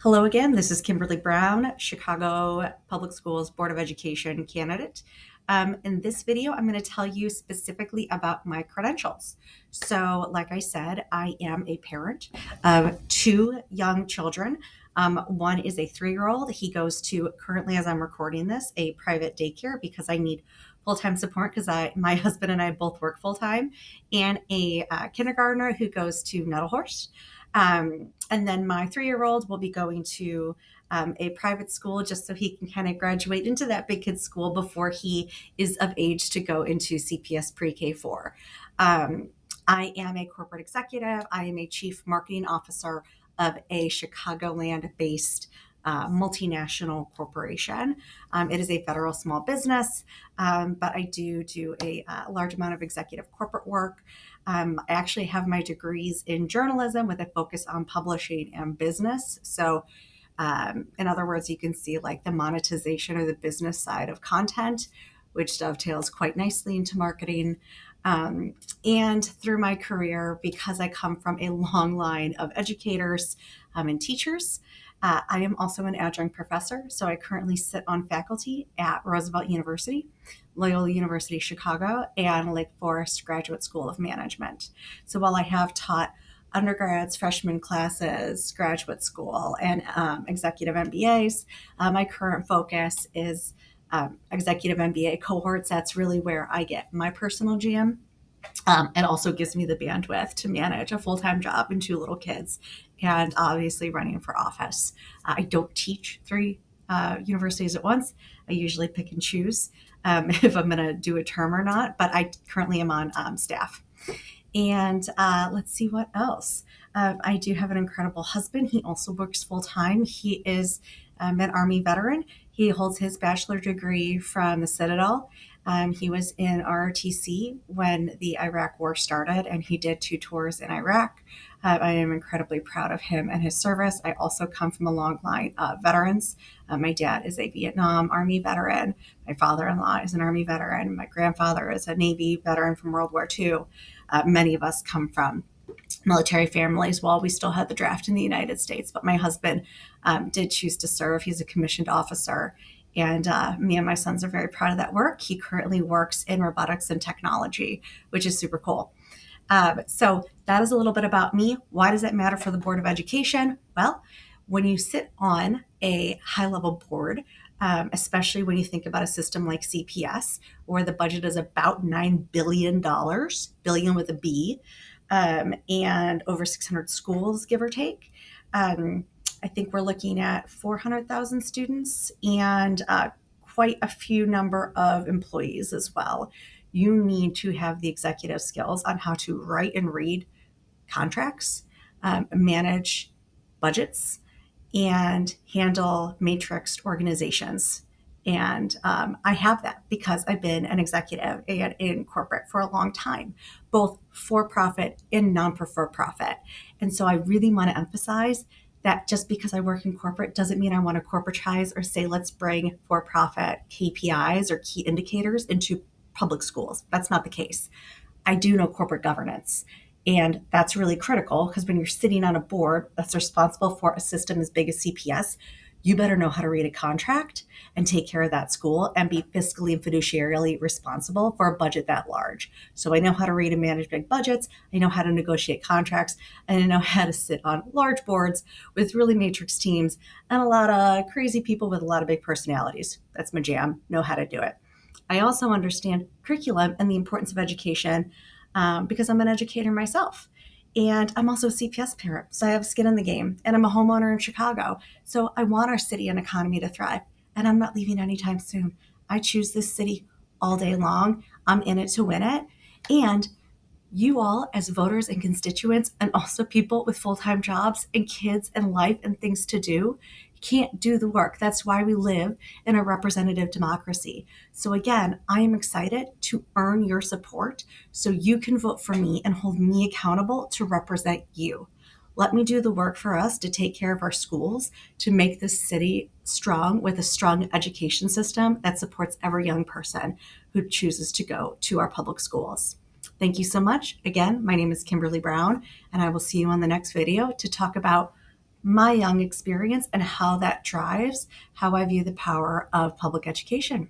Hello again. This is Kimberly Brown, Chicago Public Schools Board of Education candidate. In this video, I'm going to tell you specifically about my credentials. So, like I said, I am a parent of two young children. One is a 3-year-old. He goes to, currently as I'm recording this, a private daycare because I need full-time support because my husband and I both work full-time, and a kindergartner who goes to Nettlehorst. And then my 3-year-old will be going to a private school just so he can kind of graduate into that big kid school before he is of age to go into CPS Pre-K 4. I am a corporate executive. I am a chief marketing officer of a Chicagoland-based multinational corporation. It is a federal small business, but I do a large amount of executive corporate work. I actually have my degrees in journalism with a focus on publishing and business. So, in other words, you can see like the monetization or the business side of content, which dovetails quite nicely into marketing. And through my career, because I come from a long line of educators and teachers, I am also an adjunct professor. So I currently sit on faculty at Roosevelt University, Loyola University Chicago, and Lake Forest Graduate School of Management. So while I have taught undergrads, freshman classes, graduate school, and executive MBAs, my current focus is executive MBA cohorts. That's really where I get my personal jam. It also gives me the bandwidth to manage a full-time job and 2 little kids, and obviously running for office. I don't teach 3 universities at once. I usually pick and choose if I'm going to do a term or not, but I currently am on staff. And let's see what else. I do have an incredible husband. He also works full-time. He is an Army veteran. He holds his bachelor degree from the Citadel. He was in ROTC when the Iraq War started, and he did 2 tours in Iraq. I am incredibly proud of him and his service. I also come from a long line of veterans. My dad is a Vietnam Army veteran. My father-in-law is an Army veteran. My grandfather is a Navy veteran from World War II. Many of us come from military families while we still had the draft in the United States, but my husband did choose to serve. He's a commissioned officer, and me and my sons are very proud of that work. He currently works in robotics and technology, which is super cool. So that is a little bit about me. Why does that matter for the Board of Education? Well, when you sit on a high-level board, especially when you think about a system like CPS, where the budget is about $9 billion, billion with a B, and over 600 schools, give or take. I think we're looking at 400,000 students and quite a few number of employees as well. You need to have the executive skills on how to write and read contracts, manage budgets, and handle matrixed organizations. And I have that because I've been an executive and in corporate for a long time, both for-profit and non-for-profit. And so I really want to emphasize that just because I work in corporate doesn't mean I want to corporatize or say, let's bring for-profit KPIs or key indicators into public schools. That's not the case. I do know corporate governance. And that's really critical because when you're sitting on a board that's responsible for a system as big as CPS, you better know how to read a contract and take care of that school and be fiscally and fiduciarily responsible for a budget that large. So I know how to read and manage big budgets. I know how to negotiate contracts. And I know how to sit on large boards with really matrix teams and a lot of crazy people with a lot of big personalities. That's my jam. Know how to do it. I also understand curriculum and the importance of education because I'm an educator myself. And I'm also a CPS parent, so I have skin in the game. And I'm a homeowner in Chicago, so I want our city and economy to thrive. And I'm not leaving anytime soon. I choose this city all day long. I'm in it to win it. And you all, as voters and constituents, and also people with full-time jobs and kids and life and things to do, can't do the work. That's why we live in a representative democracy. So again, I am excited to earn your support so you can vote for me and hold me accountable to represent you. Let me do the work for us to take care of our schools, to make this city strong with a strong education system that supports every young person who chooses to go to our public schools. Thank you so much. Again, my name is Kimberly Brown, and I will see you on the next video to talk about my young experience and how that drives how I view the power of public education.